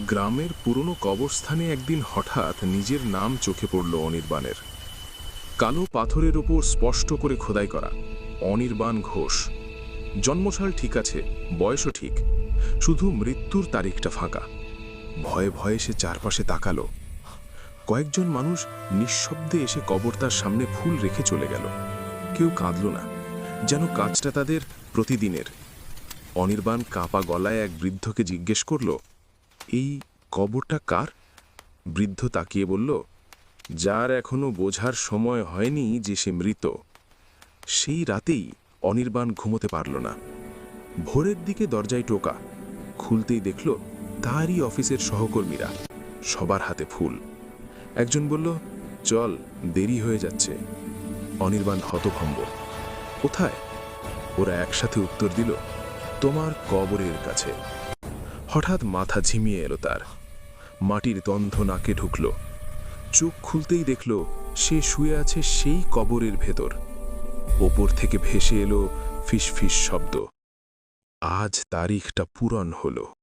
গ্রামের পুরনো কবরস্থানে একদিন হঠাৎ নিজের নাম চোখে পড়ল অনির্বাণের। কালো পাথরের ওপর স্পষ্ট করে খোদাই করা অনির্বাণ ঘোষ। জন্মসাল ঠিক আছে, বয়সও ঠিক, শুধু মৃত্যুর তারিখটা ফাঁকা। ভয়ে ভয়ে সে চারপাশে তাকালো। কয়েকজন মানুষ নিঃশব্দে এসে কবরটার সামনে ফুল রেখে চলে গেল। কেউ কাঁদল না, যেন কাজটা তাদের প্রতিদিনের। অনির্বাণ কাঁপা গলায় এক বৃদ্ধকে জিজ্ঞেস করল, এই কবরটা কার? বৃদ্ধ তাকিয়ে বলল, যার এখনো বোঝার সময় হয়নি যে সে মৃত। সেই রাতেই অনির্বাণ ঘুমোতে পারল না। ভোরের দিকে দরজায় টোকা, খুলতেই দেখল তারই অফিসের সহকর্মীরা, সবার হাতে ফুল। একজন বলল, চল, দেরি হয়ে যাচ্ছে। অনির্বাণ হতভম্ব। কোথায়? ওরা একসাথে উত্তর দিল, তোমার কবরের কাছে। হঠাৎ মাথা ঝিমিয়ে এলো তার, মাটির গন্ধ নাকে ঢুকল। চোখ খুলতেই দেখল সে শুয়ে আছে সেই কবরের ভেতর। ওপর থেকে ভেসে এলো ফিসফিস শব্দ, আজ তারিখটা পূরণ হলো।